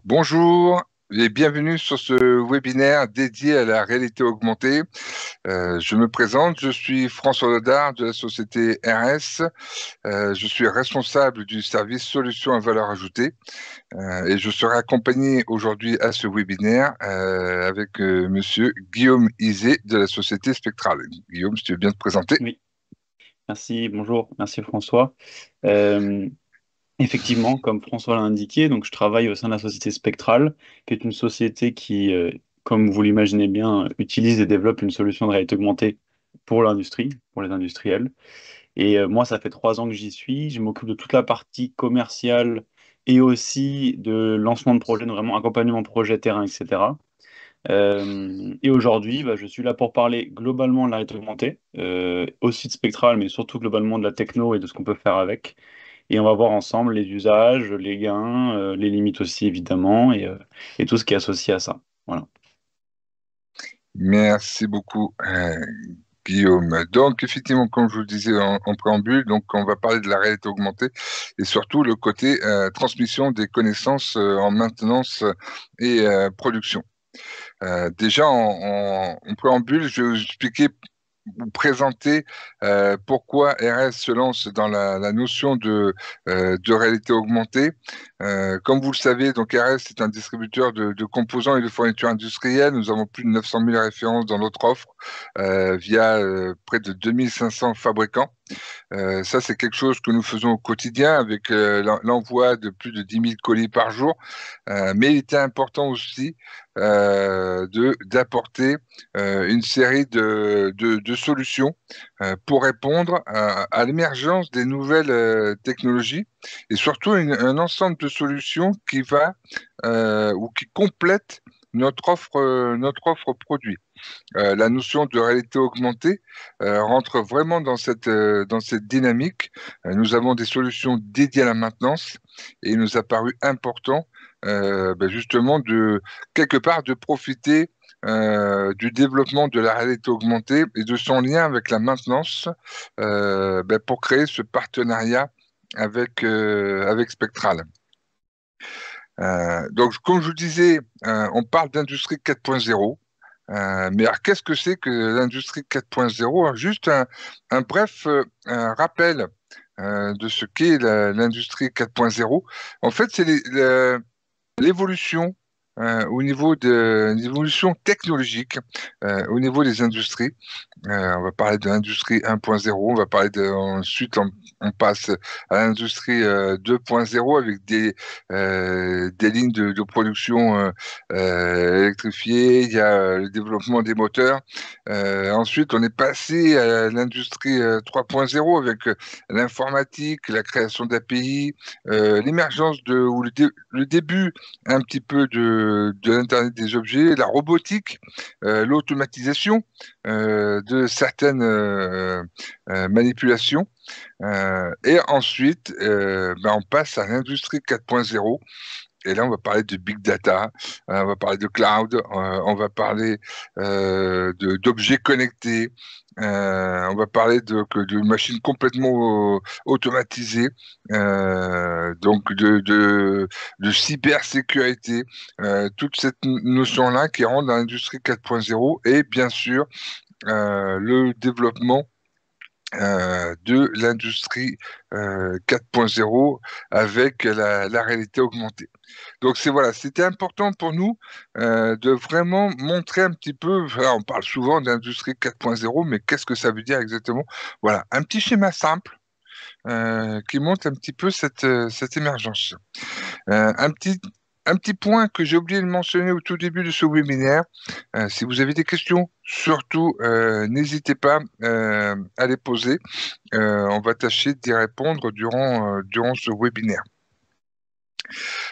Bonjour et bienvenue sur ce webinaire dédié à la réalité augmentée. Je me présente, je suis François Lodard de la société RS. Je suis responsable du service solutions à valeur ajoutée et je serai accompagné aujourd'hui à ce webinaire avec monsieur Guillaume Izé de la société Spectral. Guillaume, si tu veux bien te présenter. Oui, merci, bonjour, merci François. Euh, Effectivement, comme François l'a indiqué, donc je travaille au sein de la société Spectral, qui est une société qui, comme vous l'imaginez bien, utilise et développe une solution de réalité augmentée pour l'industrie, pour les industriels. Et moi, ça fait 3 ans que j'y suis. Je m'occupe de toute la partie commerciale et aussi de lancement de projet, de vraiment accompagnement projet terrain, etc. Et aujourd'hui, je suis là pour parler globalement de la réalité augmentée, aussi de Spectral, mais surtout globalement de la techno et de ce qu'on peut faire avec. Et on va voir ensemble les usages, les gains, les limites aussi évidemment, et tout ce qui est associé à ça. Voilà. Merci beaucoup, Guillaume. Donc, effectivement, comme je vous le disais en préambule, donc on va parler de la réalité augmentée et surtout le côté transmission des connaissances en maintenance et production. Déjà, en préambule, je vais vous expliquer, vous présenter pourquoi RS se lance dans la notion de réalité augmentée. Comme vous le savez, donc RS est un distributeur de composants et de fournitures industrielles. Nous avons plus de 900 000 références dans notre offre via près de 2500 fabricants. Ça, c'est quelque chose que nous faisons au quotidien avec l'envoi de plus de 10 000 colis par jour. Mais il était important aussi d'apporter une série de solutions pour répondre à l'émergence des nouvelles technologies et surtout un ensemble de solutions qui va ou qui complète notre offre produit. La notion de réalité augmentée rentre vraiment dans cette dynamique. Nous avons des solutions dédiées à la maintenance et il nous a paru important justement de quelque part de profiter du développement de la réalité augmentée et de son lien avec la maintenance pour créer ce partenariat avec Spectral. Donc, comme je vous disais, on parle d'industrie 4.0. Mais alors, qu'est-ce que c'est que l'industrie 4.0? Alors, juste un bref un rappel de ce qu'est l'industrie 4.0. En fait, c'est l'évolution au niveau de l'évolution technologique au niveau des industries. On va parler de l'industrie 1.0, on va parler ensuite on passe à l'industrie 2.0 avec des lignes de production électrifiées, il y a le développement des moteurs. Ensuite, on est passé à l'industrie 3.0 avec l'informatique, la création d'API, l'émergence ou le début un petit peu de l'Internet des objets, la robotique, l'automatisation de certaines manipulations. Et ensuite, on passe à l'industrie 4.0. Et là, on va parler de big data, on va parler de cloud, on va parler d'objets connectés, on va parler de machines complètement automatisées, donc de cybersécurité, toute cette notion-là qui rentre dans l'industrie 4.0 et bien sûr le développement de l'industrie 4.0 avec la réalité augmentée. Donc voilà, c'était important pour nous de vraiment montrer un petit peu, voilà, on parle souvent d'industrie 4.0, mais qu'est-ce que ça veut dire exactement? Voilà, un petit schéma simple qui montre un petit peu cette émergence. Un un petit point que j'ai oublié de mentionner au tout début de ce webinaire, si vous avez des questions, surtout n'hésitez pas à les poser. On va tâcher d'y répondre durant ce webinaire.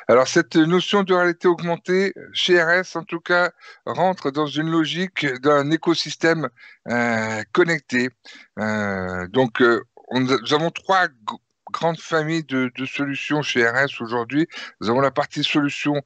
Alors, cette notion de réalité augmentée, chez RS en tout cas, rentre dans une logique d'un écosystème connecté. Donc, nous avons trois grande famille de solutions chez RS aujourd'hui. Nous avons la partie solutions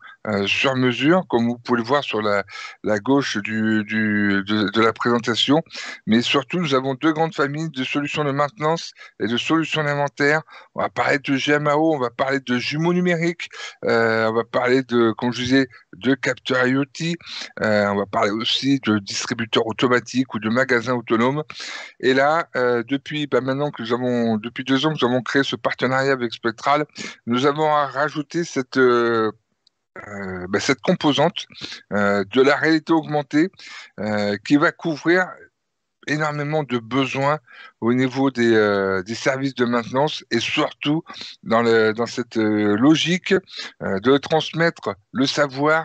sur mesure, comme vous pouvez le voir sur la gauche de la présentation. Mais surtout, nous avons deux grandes familles de solutions de maintenance et de solutions d'inventaire. On va parler de GMAO, on va parler de jumeaux numériques, on va parler de, comme je disais, de capteurs IoT, on va parler aussi de distributeurs automatiques ou de magasins autonomes. Et là, maintenant depuis 2 ans que nous avons créé ce partenariat avec Spectral, nous avons rajouté cette composante de la réalité augmentée qui va couvrir énormément de besoins au niveau des services de maintenance et surtout dans cette logique de transmettre le savoir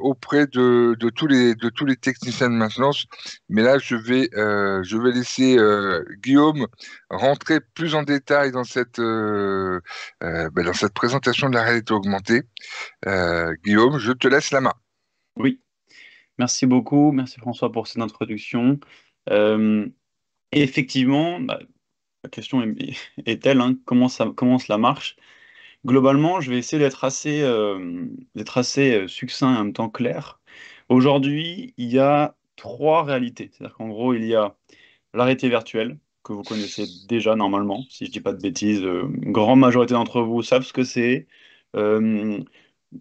auprès de tous les techniciens de maintenance. Mais là, je vais laisser Guillaume rentrer plus en détail dans cette présentation de la réalité augmentée. Guillaume, je te laisse la main. Oui, merci beaucoup. Merci François pour cette introduction. Euh, et effectivement, la question est telle, hein, comment cela marche? Globalement, je vais essayer d'être assez succinct et en même temps clair. Aujourd'hui, il y a trois réalités. C'est-à-dire qu'en gros, il y a la réalité virtuelle, que vous connaissez déjà normalement, si je dis pas de bêtises. Une grande majorité d'entre vous savent ce que c'est. Euh,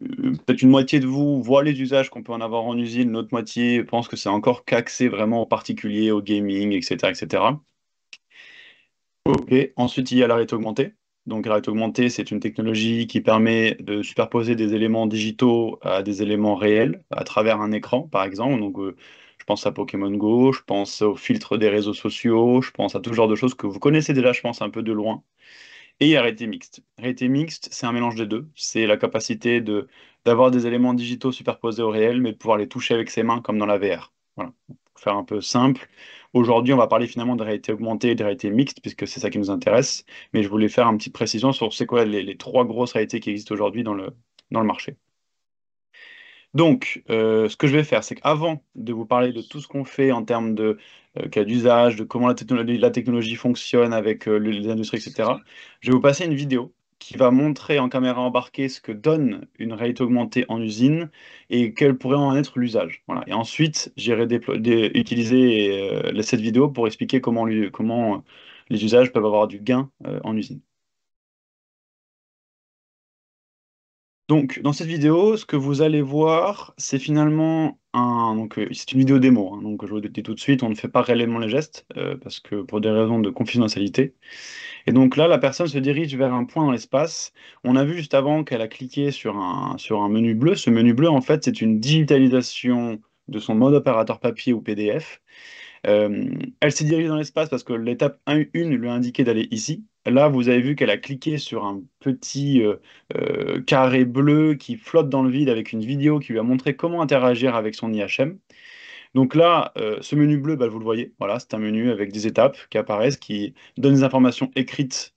Peut-être une moitié de vous voit les usages qu'on peut en avoir en usine, l'autre moitié pense que c'est encore qu'axé vraiment au particulier, au gaming, etc., etc. Ok, ensuite il y a la réalité augmentée. Donc la réalité augmentée, c'est une technologie qui permet de superposer des éléments digitaux à des éléments réels à travers un écran, par exemple. Donc je pense à Pokémon Go, je pense aux filtres des réseaux sociaux, je pense à tout genre de choses que vous connaissez déjà, je pense, un peu de loin. Et il y a réalité mixte. Réalité mixte, c'est un mélange des deux. C'est la capacité d'avoir des éléments digitaux superposés au réel, mais de pouvoir les toucher avec ses mains comme dans la VR. Voilà. Pour faire un peu simple. Aujourd'hui, on va parler finalement de réalité augmentée et de réalité mixte, puisque c'est ça qui nous intéresse. Mais je voulais faire une petite précision sur c'est quoi les trois grosses réalités qui existent aujourd'hui dans le marché. Donc, ce que je vais faire, c'est qu'avant de vous parler de tout ce qu'on fait en termes de cas d'usage, de comment la technologie fonctionne avec les industries, etc., je vais vous passer une vidéo qui va montrer en caméra embarquée ce que donne une réalité augmentée en usine et quel pourrait en être l'usage. Voilà. Et ensuite, j'irai utiliser cette vidéo pour expliquer comment les usages peuvent avoir du gain en usine. Donc, dans cette vidéo, ce que vous allez voir, c'est finalement c'est une vidéo démo, hein, donc je vous le dis tout de suite, on ne fait pas réellement les gestes, parce que pour des raisons de confidentialité. Et donc là, la personne se dirige vers un point dans l'espace. On a vu juste avant qu'elle a cliqué sur un menu bleu. Ce menu bleu, en fait, c'est une digitalisation de son mode opérateur papier ou PDF. Elle s'est dirigée dans l'espace parce que l'étape 1 lui a indiqué d'aller ici. Là, vous avez vu qu'elle a cliqué sur un petit carré bleu qui flotte dans le vide avec une vidéo qui lui a montré comment interagir avec son IHM. Donc là, ce menu bleu, bah, vous le voyez, voilà, c'est un menu avec des étapes qui apparaissent, qui donnent des informations écrites,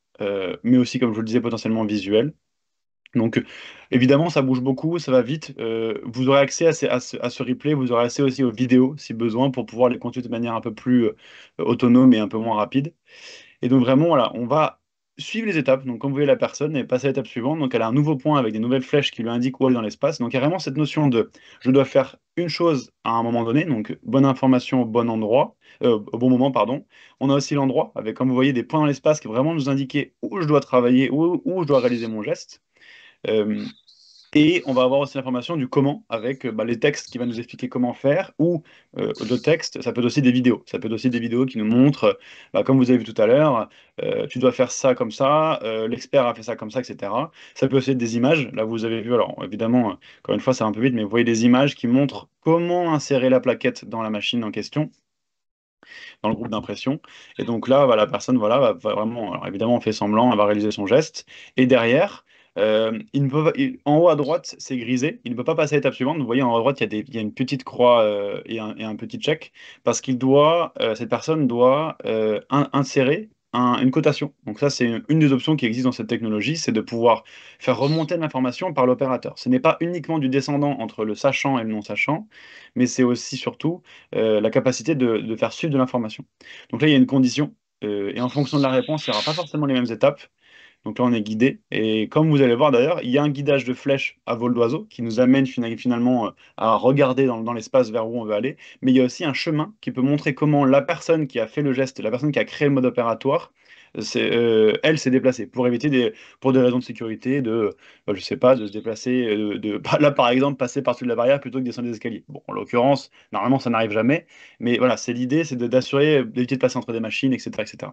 mais aussi, comme je vous le disais, potentiellement visuelles. Donc, évidemment, ça bouge beaucoup, ça va vite. Vous aurez accès à ce replay, vous aurez accès aussi aux vidéos, si besoin, pour pouvoir les consulter de manière un peu plus autonome et un peu moins rapide. Et donc, vraiment, voilà, on va suivre les étapes. Donc, comme vous voyez, la personne est passée à l'étape suivante. Donc, elle a un nouveau point avec des nouvelles flèches qui lui indiquent où elle est dans l'espace. Donc, il y a vraiment cette notion de je dois faire une chose à un moment donné. Donc, bonne information au bon endroit, au bon moment, pardon. On a aussi l'endroit avec, comme vous voyez, des points dans l'espace qui vraiment nous indiquer où je dois travailler, où je dois réaliser mon geste. Euh, et on va avoir aussi l'information du comment avec les textes qui vont nous expliquer comment faire ou de textes, ça peut être aussi des vidéos. Ça peut être aussi des vidéos qui nous montrent, comme vous avez vu tout à l'heure, tu dois faire ça comme ça, l'expert a fait ça comme ça, etc. Ça peut aussi être des images. Là, vous avez vu, alors évidemment, encore une fois, c'est un peu vite, mais vous voyez des images qui montrent comment insérer la plaquette dans la machine en question, dans le groupe d'impression. Et donc là, la personne, voilà, va vraiment, alors évidemment, on fait semblant, elle va réaliser son geste. Et derrière, en haut à droite, c'est grisé. Il ne peut pas passer à l'étape suivante. Vous voyez, en haut à droite, il y a une petite croix et un petit check parce cette personne doit insérer une cotation. Donc ça, c'est une des options qui existent dans cette technologie, c'est de pouvoir faire remonter l'information par l'opérateur. Ce n'est pas uniquement du descendant entre le sachant et le non sachant, mais c'est aussi surtout la capacité de faire suivre de l'information. Donc là, il y a une condition, et en fonction de la réponse, il n'y aura pas forcément les mêmes étapes. Donc là, on est guidé. Et comme vous allez voir d'ailleurs, il y a un guidage de flèches à vol d'oiseau qui nous amène finalement à regarder dans l'espace vers où on veut aller. Mais il y a aussi un chemin qui peut montrer comment la personne qui a fait le geste, la personne qui a créé le mode opératoire, elle s'est déplacée pour éviter pour des raisons de sécurité, je sais pas, de se déplacer, là par exemple, passer par-dessus de la barrière plutôt que descendre des escaliers. Bon, en l'occurrence, normalement, ça n'arrive jamais. Mais voilà, c'est l'idée, c'est d'assurer, d'éviter de passer entre des machines, etc., etc.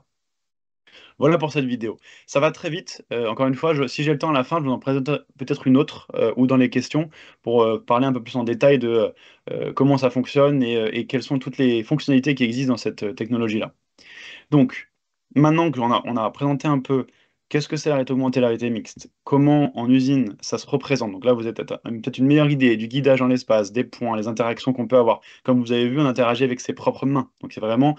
Voilà pour cette vidéo. Ça va très vite. Encore une fois, si j'ai le temps à la fin, je vous en présente peut-être une autre ou dans les questions pour parler un peu plus en détail de comment ça fonctionne et quelles sont toutes les fonctionnalités qui existent dans cette technologie-là. Donc, maintenant on a présenté un peu qu'est-ce que c'est la réalité augmentée et la réalité mixte, comment en usine ça se représente. Donc là, vous avez peut-être une meilleure idée du guidage dans l'espace, des points, les interactions qu'on peut avoir. Comme vous avez vu, on interagit avec ses propres mains. Donc c'est vraiment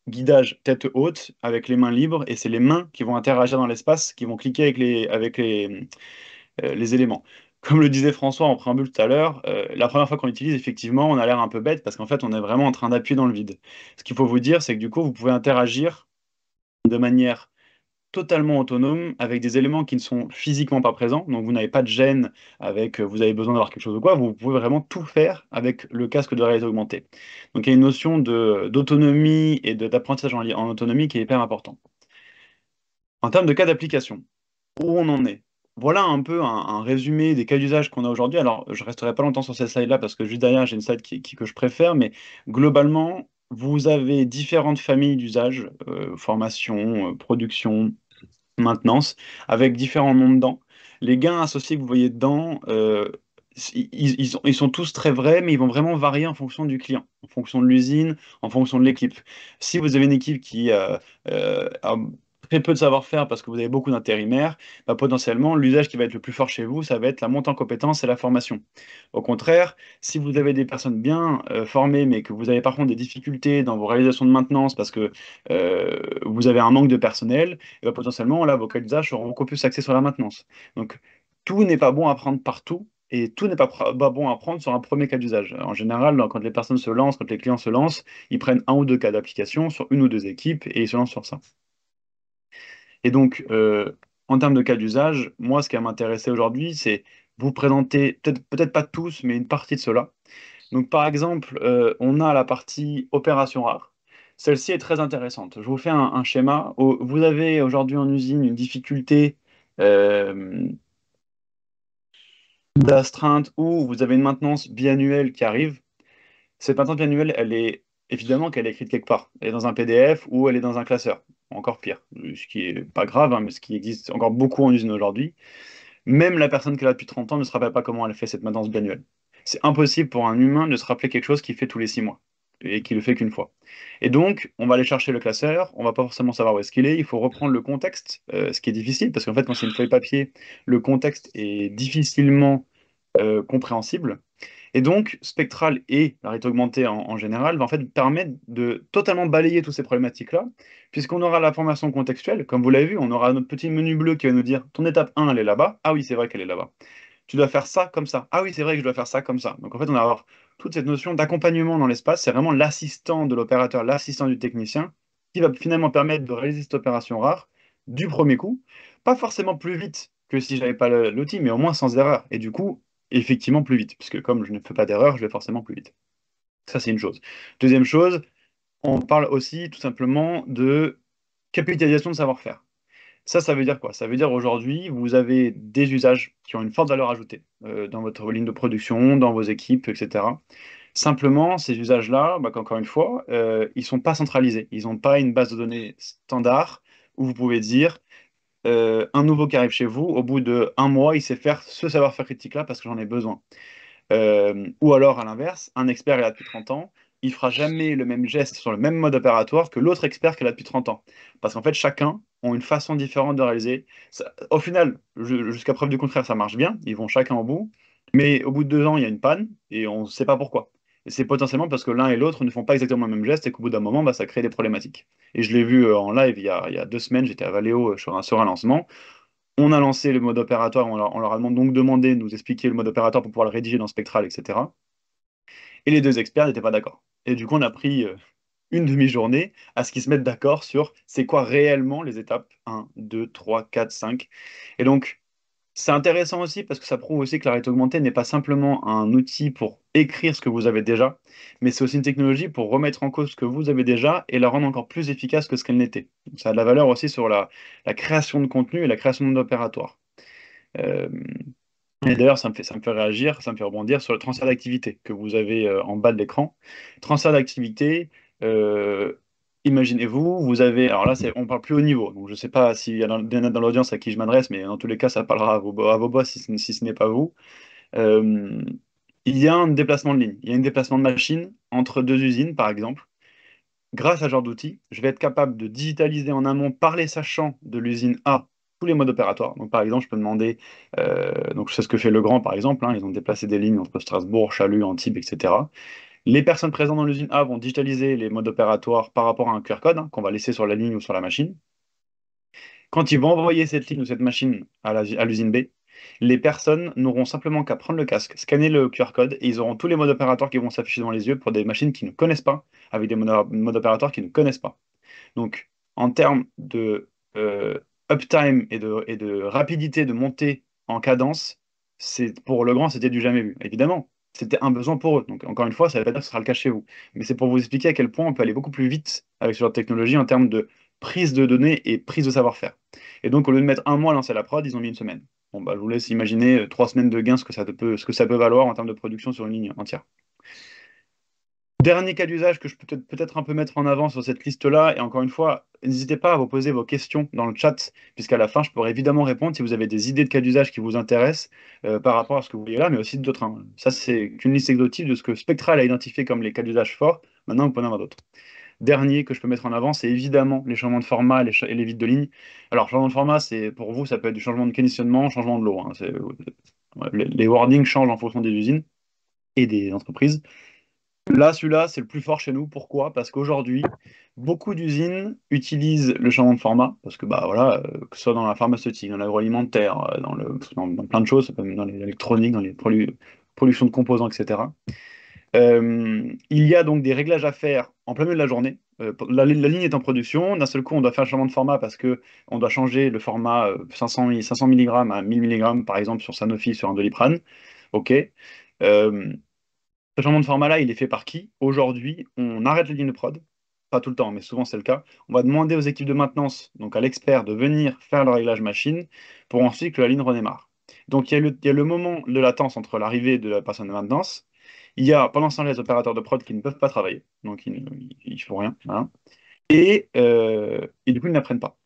guidage tête haute avec les mains libres et c'est les mains qui vont interagir dans l'espace, qui vont cliquer avec les éléments. Comme le disait François en préambule tout à l'heure, la première fois qu'on l'utilise, effectivement, on a l'air un peu bête parce qu'en fait, on est vraiment en train d'appuyer dans le vide. Ce qu'il faut vous dire, c'est que du coup, vous pouvez interagir de manière totalement autonome avec des éléments qui ne sont physiquement pas présents. Donc vous n'avez pas de gêne avec vous avez besoin d'avoir quelque chose ou quoi. Vous pouvez vraiment tout faire avec le casque de réalité augmentée. Donc il y a une notion d'autonomie et d'apprentissage en autonomie qui est hyper important. En termes de cas d'application, où on en est? Voilà un peu un résumé des cas d'usage qu'on a aujourd'hui. Alors, je resterai pas longtemps sur cette slide-là parce que juste derrière, j'ai une slide que je préfère, mais globalement, vous avez différentes familles d'usages, formation, production, maintenance, avec différents noms dedans. Les gains associés que vous voyez dedans, ils sont tous très vrais, mais ils vont vraiment varier en fonction du client, en fonction de l'usine, en fonction de l'équipe. Si vous avez une équipe qui a très peu de savoir-faire parce que vous avez beaucoup d'intérimaires, bah, potentiellement, l'usage qui va être le plus fort chez vous, ça va être la montée en compétences et la formation. Au contraire, si vous avez des personnes bien formées, mais que vous avez par contre des difficultés dans vos réalisations de maintenance parce que vous avez un manque de personnel, et bah, potentiellement, là, vos cas d'usage seront beaucoup plus axés sur la maintenance. Donc, tout n'est pas bon à prendre partout et tout n'est pas bon à prendre sur un premier cas d'usage. En général, quand les personnes se lancent, quand les clients se lancent, ils prennent un ou deux cas d'application sur une ou deux équipes et ils se lancent sur ça. Et donc, en termes de cas d'usage, moi, ce qui va m'intéresser aujourd'hui, c'est vous présenter, peut-être pas tous, mais une partie de cela. Donc, par exemple, on a la partie opération rare. Celle-ci est très intéressante. Je vous fais un schéma. Vous avez aujourd'hui en usine une difficulté euh, d'astreinte où vous avez une maintenance biannuelle qui arrive. Cette maintenance biannuelle, elle est évidemment qu'elle est écrite quelque part. Elle est dans un PDF ou elle est dans un classeur. Encore pire. Ce qui est pas grave, hein, mais ce qui existe encore beaucoup en usine aujourd'hui. Même la personne qui est là depuis 30 ans ne se rappelle pas comment elle fait cette maintenance biannuelle. C'est impossible pour un humain de se rappeler quelque chose qu'il fait tous les 6 mois et qu'il le fait qu'une fois. Et donc, on va aller chercher le classeur, on va pas forcément savoir où est-ce qu'il est, il faut reprendre le contexte, ce qui est difficile, parce qu'en fait, quand c'est une feuille papier, le contexte est difficilement compréhensible. Et donc, Spectral et la réalité augmentée en général va en fait permettre de totalement balayer toutes ces problématiques-là, puisqu'on aura la formation contextuelle, comme vous l'avez vu, on aura notre petit menu bleu qui va nous dire ton étape 1, elle est là-bas. Ah oui, c'est vrai qu'elle est là-bas. Tu dois faire ça comme ça. Ah oui, c'est vrai que je dois faire ça comme ça. Donc en fait, on va avoir toute cette notion d'accompagnement dans l'espace. C'est vraiment l'assistant de l'opérateur, l'assistant du technicien, qui va finalement permettre de réaliser cette opération rare du premier coup. Pas forcément plus vite que si j'avais pas l'outil, mais au moins sans erreur. Et du coup, effectivement plus vite, puisque comme je ne fais pas d'erreur, je vais forcément plus vite. Ça, c'est une chose. Deuxième chose, on parle aussi tout simplement de capitalisation de savoir-faire. Ça veut dire quoi? Ça veut dire aujourd'hui, vous avez des usages qui ont une forte valeur ajoutée dans votre ligne de production, dans vos équipes, etc. Simplement, ces usages-là, bah, encore une fois, ils ne sont pas centralisés. Ils n'ont pas une base de données standard où vous pouvez dire un nouveau qui arrive chez vous, au bout de 1 mois, il sait faire ce savoir-faire critique-là parce que j'en ai besoin. Ou alors, à l'inverse, un expert est là depuis 30 ans, il fera jamais le même geste sur le même mode opératoire que l'autre expert qui est là depuis 30 ans. Parce qu'en fait, chacun ont une façon différente de réaliser. Au final, jusqu'à preuve du contraire, ça marche bien, ils vont chacun au bout, mais au bout de 2 ans, il y a une panne et on ne sait pas pourquoi. Et c'est potentiellement parce que l'un et l'autre ne font pas exactement le même geste et qu'au bout d'un moment, bah, ça crée des problématiques. Et je l'ai vu en live il y a 2 semaines, j'étais à Valeo sur un lancement. On a lancé le mode opératoire, on leur a donc demandé de nous expliquer le mode opératoire pour pouvoir le rédiger dans Spectral, etc. Et les deux experts n'étaient pas d'accord. Et du coup, on a pris une demi-journée à ce qu'ils se mettent d'accord sur c'est quoi réellement les étapes un, 2, 3, 4, 5. Et donc, c'est intéressant aussi parce que ça prouve aussi que la réalité augmentée n'est pas simplement un outil pour écrire ce que vous avez déjà, mais c'est aussi une technologie pour remettre en cause ce que vous avez déjà et la rendre encore plus efficace que ce qu'elle n'était. Donc, ça a de la valeur aussi sur la création de contenu et la création de d'opératoires. Euh, et d'ailleurs, ça me fait réagir, ça me fait rebondir sur le transfert d'activité que vous avez en bas de l'écran. Transfert d'activité, euh, imaginez-vous, vous avez, alors là, on parle plus haut niveau, donc je ne sais pas s'il y en a dans l'audience à qui je m'adresse, mais dans tous les cas, ça parlera à vos boss si ce n'est pas vous. Euh, il y a un déplacement de ligne, il y a un déplacement de machine entre deux usines, par exemple. Grâce à ce genre d'outil, je vais être capable de digitaliser en amont par les sachants de l'usine A tous les modes opératoires. Donc, par exemple, je peux demander, donc c'est ce que fait Legrand, par exemple, hein, ils ont déplacé des lignes entre Strasbourg, Chalut, Antibes, etc. Les personnes présentes dans l'usine A vont digitaliser les modes opératoires par rapport à un QR code qu'on va laisser sur la ligne ou sur la machine. Quand ils vont envoyer cette ligne ou cette machine à l'usine B, les personnes n'auront simplement qu'à prendre le casque, scanner le QR code et ils auront tous les modes opératoires qui vont s'afficher devant les yeux pour des machines qui ne connaissent pas, avec des modes opératoires qui ne connaissent pas. Donc, en termes de uptime et de rapidité de montée en cadence, pour Legrand, c'était du jamais vu. Évidemment, c'était un besoin pour eux. Donc, encore une fois, ça ne veut pas dire que ce sera le cas chez vous. Mais c'est pour vous expliquer à quel point on peut aller beaucoup plus vite avec ce genre de technologie en termes de prise de données et prise de savoir-faire. Et donc, au lieu de mettre un mois à lancer la prod, ils ont mis une semaine. Bon, bah, je vous laisse imaginer 3 semaines de gain, ce que ça peut valoir en termes de production sur une ligne entière. Dernier cas d'usage que je peux peut-être un peu mettre en avant sur cette liste-là, et encore une fois, n'hésitez pas à vous poser vos questions dans le chat, puisqu'à la fin, je pourrai évidemment répondre si vous avez des idées de cas d'usage qui vous intéressent par rapport à ce que vous voyez là, mais aussi d'autres, hein. Ça, c'est qu'une liste exhaustive de ce que Spectral a identifié comme les cas d'usage forts. Maintenant, vous pouvez en avoir d'autres. Dernier que je peux mettre en avant, c'est évidemment les changements de format et les vides de ligne. Alors, changement de format, c'est pour vous, ça peut être du changement de conditionnement, changement de l'eau, hein. Les wordings changent en fonction des usines et des entreprises. Là, celui-là, c'est le plus fort chez nous. Pourquoi? Parce qu'aujourd'hui, beaucoup d'usines utilisent le changement de format, parce que bah voilà, que ce soit dans la pharmaceutique, dans l'agroalimentaire, dans plein de choses, ça peut être dans l'électronique, dans les productions de composants, etc. Il y a donc des réglages à faire en plein milieu de la journée. La ligne est en production, d'un seul coup, on doit faire un changement de format parce que on doit changer le format 500 mg à 1000 mg, par exemple, sur Sanofi, sur un Doliprane. OK. Euh, Ce changement de format-là, il est fait par qui? Aujourd'hui, on arrête les lignes de prod, pas tout le temps, mais souvent c'est le cas. On va demander aux équipes de maintenance, donc à l'expert, de venir faire le réglage machine pour ensuite que la ligne redémarre. Donc il y a le moment de latence entre l'arrivée de la personne de maintenance. Il y a pendant ce temps-là les opérateurs de prod qui ne peuvent pas travailler, donc ils ne font rien, voilà. Et du coup, ils n'apprennent pas.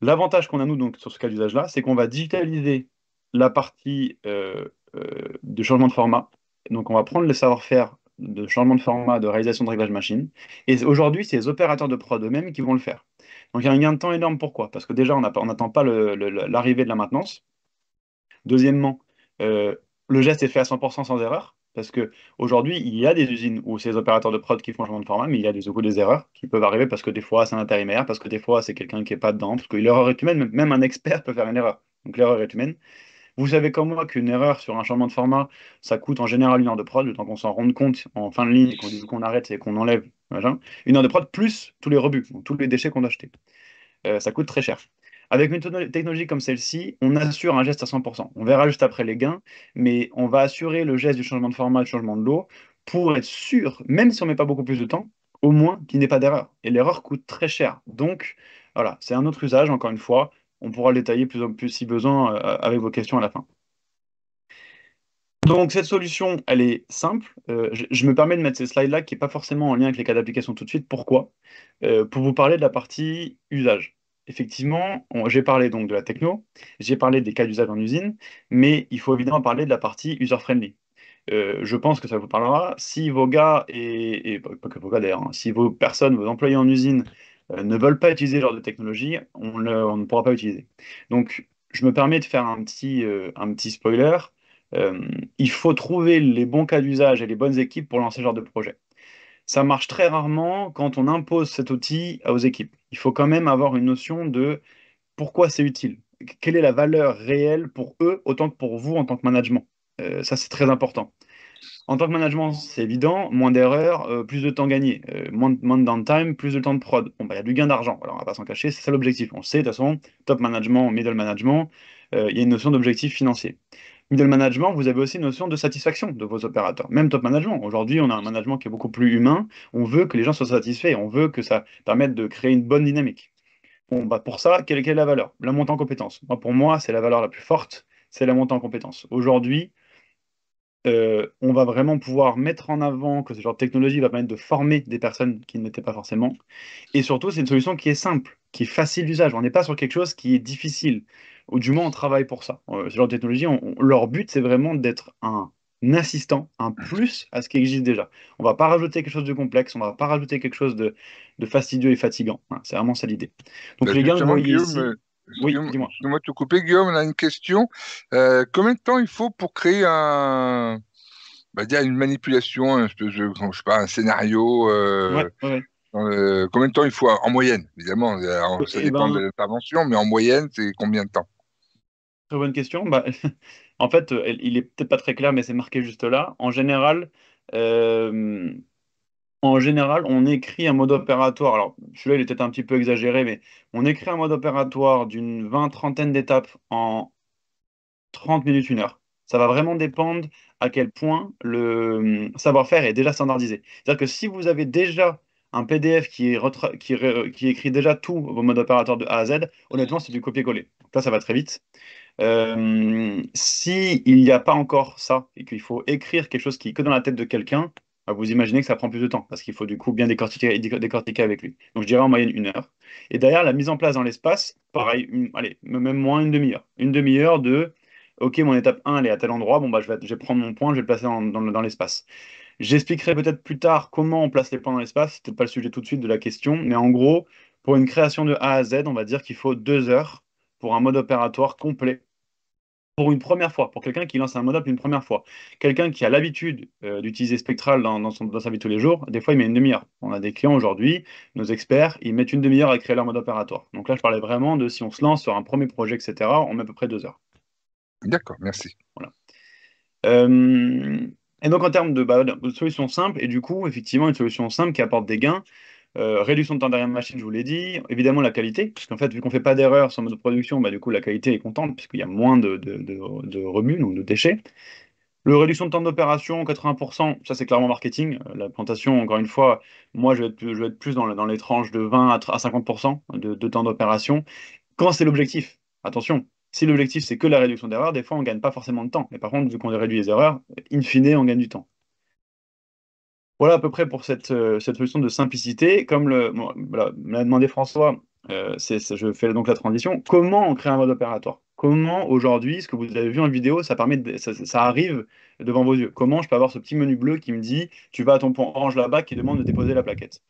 L'avantage qu'on a, nous, donc, sur ce cas d'usage-là, c'est qu'on va digitaliser la partie de changement de format. Donc, on va prendre le savoir-faire de changement de format, de réalisation de réglage machine. Et aujourd'hui, c'est les opérateurs de prod eux-mêmes qui vont le faire. Donc, il y a un gain de temps énorme. Pourquoi? Parce que déjà, on n'attend pas l'arrivée de la maintenance. Deuxièmement, euh, le geste est fait à 100% sans erreur. Parce que aujourd'hui, il y a des usines où c'est les opérateurs de prod qui font le changement de format, mais il y a des erreurs qui peuvent arriver parce que des fois c'est un intérimaire, parce que des fois c'est quelqu'un qui n'est pas dedans, parce que l'erreur est humaine, même un expert peut faire une erreur. Donc l'erreur est humaine. Vous savez comme moi qu'une erreur sur un changement de format, ça coûte en général une heure de prod, le temps qu'on s'en rende compte en fin de ligne et qu'on dise qu'on arrête et qu'on enlève, machin. Une heure de prod plus tous les rebuts, donc tous les déchets qu'on a achetés. Ça coûte très cher. Avec une technologie comme celle-ci, on assure un geste à 100%. On verra juste après les gains, mais on va assurer le geste du changement de format, du changement de l'eau, pour être sûr, même si on ne met pas beaucoup plus de temps, au moins qu'il n'y ait pas d'erreur. Et l'erreur coûte très cher. Donc, voilà, c'est un autre usage, encore une fois. On pourra le détailler plus en plus si besoin avec vos questions à la fin. Donc, cette solution, elle est simple. Je me permets de mettre ces slides-là qui n'est pas forcément en lien avec les cas d'application tout de suite. Pourquoi? Pour vous parler de la partie usage. Effectivement, j'ai parlé donc de la techno, j'ai parlé des cas d'usage en usine, mais il faut évidemment parler de la partie user-friendly. Je pense que ça vous parlera. Si vos gars, et pas que vos gars d'ailleurs, hein, si vos personnes, vos employés en usine ne veulent pas utiliser ce genre de technologie, on ne pourra pas utiliser. Donc, je me permets de faire un petit spoiler. Euh, il faut trouver les bons cas d'usage et les bonnes équipes pour lancer ce genre de projet. Ça marche très rarement quand on impose cet outil aux équipes. Il faut quand même avoir une notion de pourquoi c'est utile. Quelle est la valeur réelle pour eux autant que pour vous en tant que management. Ça, c'est très important. En tant que management, c'est évident, moins d'erreurs, plus de temps gagné, moins de downtime, plus de temps de prod. Bon, bah, il y a du gain d'argent, alors on va pas s'en cacher, c'est ça l'objectif. On le sait, de toute façon, top management, middle management, il y a une notion d'objectif financier. Middle management, vous avez aussi une notion de satisfaction de vos opérateurs. Même top management. Aujourd'hui, on a un management qui est beaucoup plus humain. On veut que les gens soient satisfaits. On veut que ça permette de créer une bonne dynamique. Bon, bah pour ça, quelle est la valeur? La montée en compétences. Pour moi, c'est la valeur la plus forte, c'est la montée en compétences. Aujourd'hui, on va vraiment pouvoir mettre en avant que ce genre de technologie va permettre de former des personnes qui ne l'étaient pas forcément. Et surtout, c'est une solution qui est simple, qui est facile d'usage. On n'est pas sur quelque chose qui est difficile, ou du moins on travaille pour ça. Ce genre de technologie, leur but, c'est vraiment d'être un assistant, un plus à ce qui existe déjà. On va pas rajouter quelque chose de complexe, on va pas rajouter quelque chose de fastidieux et fatigant. Voilà, c'est vraiment ça l'idée. Donc Ben, les gains que vous justement, voyez Guillaume, ici, oui, dis-moi. excuse-moi de te couper, Guillaume, on a une question. Combien de temps il faut pour créer dire une manipulation, un espèce de, je sais pas, un scénario, Ouais, ouais, ouais. combien de temps il faut en moyenne? Évidemment, ça Eh dépend de ben, l'intervention, mais en moyenne, c'est combien de temps? très bonne question. Bah, en fait, il est peut-être pas très clair, mais c'est marqué juste là. Euh, En général, on écrit un mode opératoire. Alors, celui-là, il est peut-être un petit peu exagéré, mais on écrit un mode opératoire d'une trentaine d'étapes en 30 minutes, 1 heure. Ça va vraiment dépendre à quel point le savoir-faire est déjà standardisé. C'est-à-dire que si vous avez déjà un PDF qui écrit déjà tous vos modes opératoires de A à Z, honnêtement, c'est du copier-coller. Donc là, ça va très vite. Si il n'y a pas encore ça et qu'il faut écrire quelque chose qui est que dans la tête de quelqu'un, bah, vous imaginez que ça prend plus de temps parce qu'il faut du coup bien décortiquer avec lui. Donc je dirais en moyenne 1 heure. Et derrière, la mise en place dans l'espace, pareil, allez, même moins une demi-heure. Une demi-heure de OK, mon étape 1, elle est à tel endroit, bon, bah, je vais prendre mon point, je vais le placer dans l'espace. J'expliquerai peut-être plus tard comment on place les points dans l'espace, c'est peut-être pas le sujet tout de suite de la question, mais en gros, pour une création de A à Z, on va dire qu'il faut 2 heures pour un mode opératoire complet pour une première fois, pour quelqu'un qui lance un mode-up une première fois. Quelqu'un qui a l'habitude d'utiliser Spectral dans sa vie de tous les jours, des fois il met une demi-heure. On a des clients aujourd'hui, nos experts, ils mettent une demi-heure à créer leur mode opératoire. Donc là, je parlais vraiment de si on se lance sur un premier projet, etc., on met à peu près 2 heures. D'accord, merci. Voilà. Euh, et donc en termes de solutions simples, et du coup, effectivement, une solution simple qui apporte des gains, réduction de temps derrière machine, je vous l'ai dit. Évidemment, la qualité, puisqu'en fait, vu qu'on ne fait pas d'erreur sur le mode de production, bah, du coup, la qualité est contente, puisqu'il y a moins de remue, donc de déchets. Le réduction de temps d'opération, 80%, ça c'est clairement marketing. La plantation, encore une fois, moi je vais être plus dans les tranches de 20 à 50% de temps d'opération. Quand c'est l'objectif, attention, si l'objectif c'est que la réduction d'erreurs, des fois on ne gagne pas forcément de temps. Mais par contre, vu qu'on réduit les erreurs, in fine, on gagne du temps. Voilà à peu près pour cette solution de simplicité. Comme voilà, me l'a demandé François, je fais donc la transition. Comment on crée un mode opératoire? Comment aujourd'hui, ce que vous avez vu en vidéo, ça arrive devant vos yeux? Comment je peux avoir ce petit menu bleu qui me dit, tu vas à ton point orange là-bas qui demande de déposer la plaquette?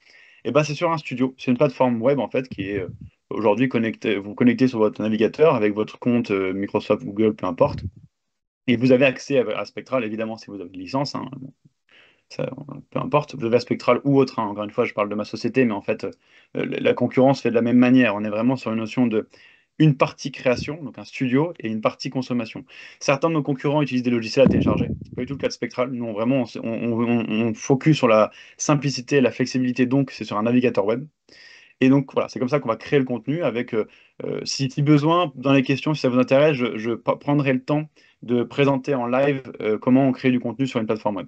Et ben c'est sur un studio. C'est une plateforme web en fait qui est aujourd'hui connectée. Vous vous connectez sur votre navigateur avec votre compte Microsoft, Google, peu importe. Et vous avez accès à Spectral, évidemment, si vous avez une licence, hein. Ça, peu importe, vous avez Spectral ou autre, hein. Encore une fois, je parle de ma société, mais en fait, la concurrence fait de la même manière. On est vraiment sur une notion de une partie création, donc un studio, et une partie consommation. Certains de nos concurrents utilisent des logiciels à télécharger. C'est pas du tout le cas de Spectral. Nous, vraiment, on focus sur la simplicité et la flexibilité, donc c'est sur un navigateur web. Et donc voilà, c'est comme ça qu'on va créer le contenu avec, si besoin, dans les questions, si ça vous intéresse, je prendrai le temps de présenter en live comment on crée du contenu sur une plateforme web.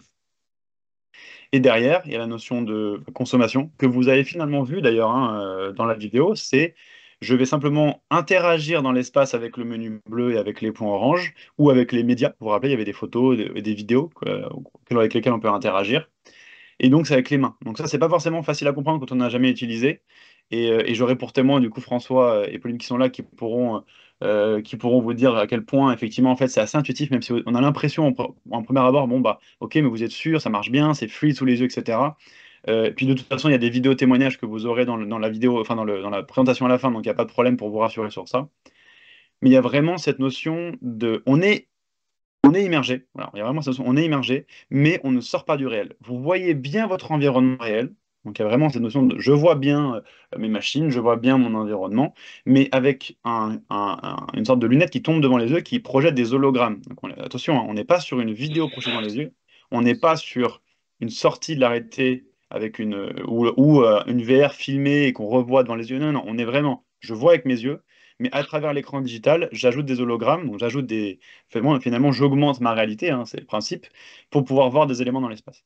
Et derrière, il y a la notion de consommation que vous avez finalement vu d'ailleurs, hein, dans la vidéo. C'est je vais simplement interagir dans l'espace avec le menu bleu et avec les points orange ou avec les médias. Vous vous rappelez, il y avait des photos et des vidéos avec lesquelles on peut interagir. Et donc, c'est avec les mains. Donc ça, c'est pas forcément facile à comprendre quand on n'a jamais utilisé. Et j'aurai pour témoin, du coup, François et Pauline qui sont là, qui pourront vous dire à quel point, effectivement, en fait, c'est assez intuitif, même si on a l'impression en premier abord, bon, bah, ok, mais vous êtes sûr, ça marche bien, c'est fluide sous les yeux, etc. Puis de toute façon, il y a des vidéos témoignages que vous aurez dans la vidéo, enfin, dans la présentation à la fin, donc il n'y a pas de problème pour vous rassurer sur ça. Mais il y a vraiment cette notion de. On est immergé, voilà, il y a vraiment cette notion, on est immergé, mais on ne sort pas du réel. Vous voyez bien votre environnement réel, donc il y a vraiment cette notion de je vois bien mes machines, je vois bien mon environnement, mais avec une sorte de lunette qui tombe devant les yeux qui projette des hologrammes. Donc attention, hein, on n'est pas sur une vidéo projetée dans les yeux, On n'est pas sur une sortie de l'arrêté avec ou une VR filmée et qu'on revoit devant les yeux. Non, non, on est vraiment, je vois avec mes yeux, mais à travers l'écran digital, j'ajoute des hologrammes, donc j'ajoute des. Finalement, j'augmente ma réalité, hein, c'est le principe, pour pouvoir voir des éléments dans l'espace.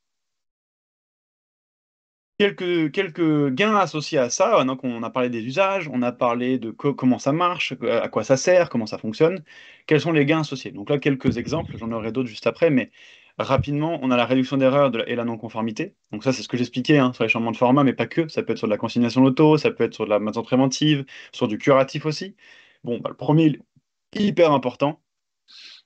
Quelques gains associés à ça. Donc, on a parlé des usages, on a parlé de comment ça marche, à quoi ça sert, comment ça fonctionne. Quels sont les gains associés? Donc là, quelques exemples, j'en aurai d'autres juste après, mais rapidement, on a la réduction d'erreurs et la non-conformité. Donc ça, c'est ce que j'expliquais hein, sur les changements de format, mais pas que. Ça peut être sur de la consignation loto, ça peut être sur de la maintenance préventive, sur du curatif aussi. Bon, bah, le premier, hyper important,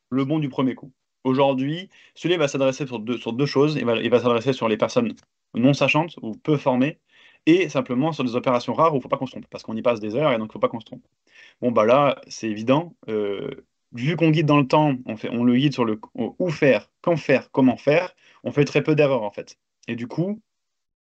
le bon du premier coup. Aujourd'hui, celui va s'adresser sur deux choses. Il va s'adresser sur les personnes non sachantes ou peu formées et simplement sur des opérations rares où il ne faut pas qu'on se trompe parce qu'on y passe des heures et donc il ne faut pas qu'on se trompe. Bon, bah là, c'est évident. Vu qu'on guide dans le temps, on le guide sur le où faire, quand faire, comment faire, on fait très peu d'erreurs en fait. Et du coup,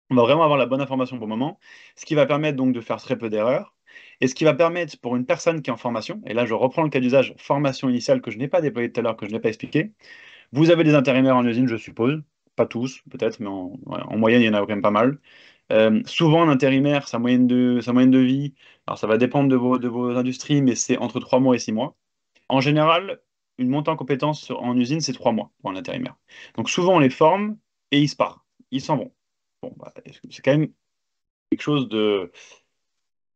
on va vraiment avoir la bonne information pour le moment, ce qui va permettre donc de faire très peu d'erreurs. Et ce qui va permettre pour une personne qui est en formation, et là je reprends le cas d'usage formation initiale que je n'ai pas déployé tout à l'heure, que je n'ai pas expliqué. Vous avez des intérimaires en usine, je suppose, pas tous peut-être, mais en moyenne il y en a quand même pas mal. Souvent un intérimaire, sa moyenne de vie, alors ça va dépendre de vos industries, mais c'est entre 3 mois et 6 mois. En général, une montée en compétences en usine, c'est 3 mois pour un intérimaire. Donc souvent on les forme et ils se partent, ils s'en vont. Bon, bah, c'est quand même quelque chose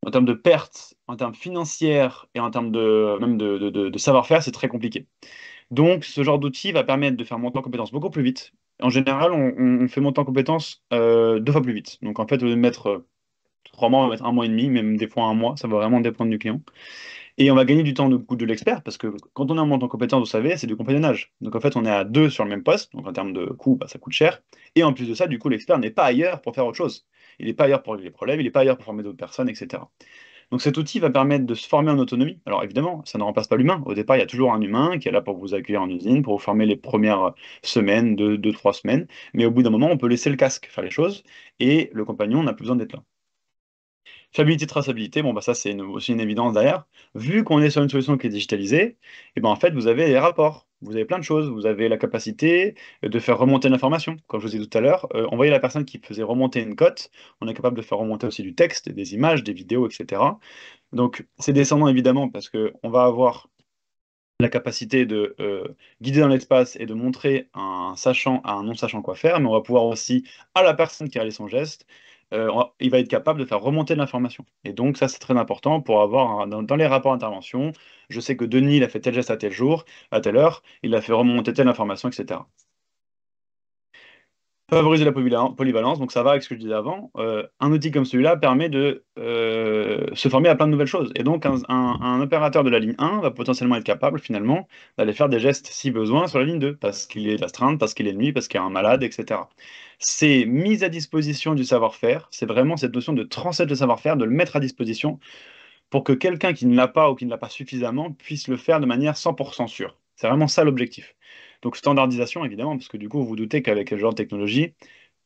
en termes de pertes, en termes financières et en termes même de savoir-faire, c'est très compliqué. Donc, ce genre d'outil va permettre de faire monter en compétences beaucoup plus vite. En général, on fait monter en compétences 2 fois plus vite. Donc, en fait, au lieu de mettre 3 mois, on va mettre 1 mois et demi, même des fois 1 mois, ça va vraiment dépendre du client. Et on va gagner du temps de l'expert, parce que quand on est en monte en compétences, vous savez, c'est du compagnonnage. Donc, en fait, on est à deux sur le même poste, donc en termes de coût, bah, ça coûte cher. Et en plus de ça, du coup, l'expert n'est pas ailleurs pour faire autre chose. Il n'est pas ailleurs pour régler les problèmes, il n'est pas ailleurs pour former d'autres personnes, etc. Donc cet outil va permettre de se former en autonomie. Alors évidemment, ça ne remplace pas l'humain. Au départ, il y a toujours un humain qui est là pour vous accueillir en usine, pour vous former les premières semaines, 2, 3 semaines. Mais au bout d'un moment, on peut laisser le casque faire les choses et le compagnon n'a plus besoin d'être là. Fiabilité, traçabilité, bon, bah ça c'est aussi une évidence derrière. Vu qu'on est sur une solution qui est digitalisée, et ben en fait vous avez les rapports, vous avez plein de choses. Vous avez la capacité de faire remonter l'information. Comme je vous ai dit tout à l'heure, on voyait la personne qui faisait remonter une cote, on est capable de faire remonter aussi du texte, des images, des vidéos, etc. Donc c'est descendant évidemment parce qu'on va avoir la capacité de guider dans l'espace et de montrer un sachant à un non-sachant quoi faire, mais on va pouvoir aussi, à la personne qui a réalisé son geste, il va être capable de faire remonter de l'information. Et donc ça, c'est très important pour avoir, dans les rapports d'intervention, je sais que Denis, il a fait tel geste à tel jour, à telle heure, il a fait remonter telle information, etc. Favoriser la polyvalence, donc ça va avec ce que je disais avant. Un outil comme celui-là permet de se former à plein de nouvelles choses. Et donc, un opérateur de la ligne 1 va potentiellement être capable, finalement, d'aller faire des gestes, si besoin, sur la ligne 2, parce qu'il est d'astreinte, parce qu'il est de nuit, parce qu'il y a un malade, etc. C'est mise à disposition du savoir-faire. C'est vraiment cette notion de transmettre le savoir-faire, de le mettre à disposition pour que quelqu'un qui ne l'a pas ou qui ne l'a pas suffisamment puisse le faire de manière 100% sûre. C'est vraiment ça l'objectif. Donc standardisation, évidemment, parce que du coup, vous vous doutez qu'avec ce genre de technologie,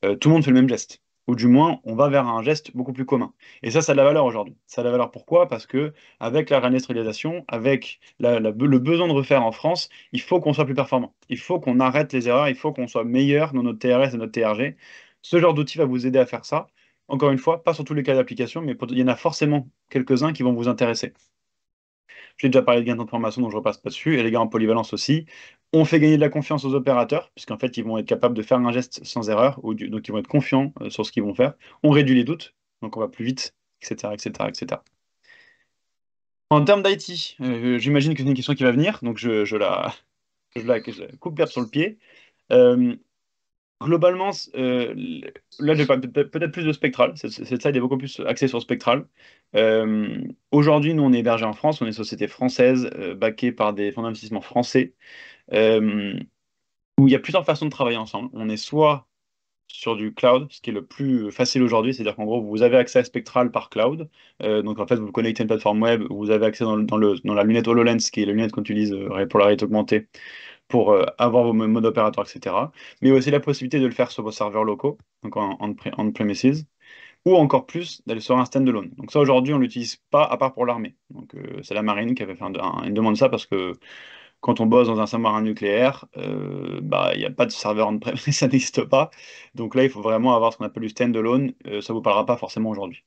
tout le monde fait le même geste. Ou du moins, on va vers un geste beaucoup plus commun. Et ça a de la valeur aujourd'hui. Ça a de la valeur pourquoi? Parce que avec la réindustrialisation, avec le besoin de refaire en France, il faut qu'on soit plus performant. Il faut qu'on arrête les erreurs, il faut qu'on soit meilleur dans notre TRS et notre TRG. Ce genre d'outil va vous aider à faire ça. Encore une fois, pas sur tous les cas d'application, mais il y en a forcément quelques-uns qui vont vous intéresser. J'ai déjà parlé de gains de formation, donc je repasse pas dessus, et les gains en polyvalence aussi. On fait gagner de la confiance aux opérateurs, puisqu'en fait, ils vont être capables de faire un geste sans erreur, donc ils vont être confiants sur ce qu'ils vont faire. On réduit les doutes, donc on va plus vite, etc., etc., etc. En termes d'IT, j'imagine que c'est une question qui va venir, donc je la coupe l'herbe sur le pied. Euh, Globalement, là, je parle peut-être plus de Spectral. Cette side est beaucoup plus axée sur Spectral. Aujourd'hui, nous, on est hébergé en France. On est une société française, backée par des fonds d'investissement français, euh, où il y a plusieurs façons de travailler ensemble. On est soit sur du cloud, ce qui est le plus facile aujourd'hui, c'est-à-dire qu'en gros, vous avez accès à Spectral par cloud. Donc, en fait, vous vous connectez à une plateforme web, vous avez accès dans la lunette HoloLens, qui est la lunette qu'on utilise pour la réalité augmentée pour avoir vos modes opératoires, etc. Mais aussi la possibilité de le faire sur vos serveurs locaux, donc on-premises, ou encore plus d'aller sur un standalone. Donc ça, aujourd'hui, on ne l'utilise pas à part pour l'armée. Donc c'est la marine qui avait fait une demande de ça parce que quand on bosse dans un sous-marin nucléaire, bah, il n'y a pas de serveur on-premise, ça n'existe pas. Donc là, il faut vraiment avoir ce qu'on appelle du standalone. Ça ne vous parlera pas forcément aujourd'hui.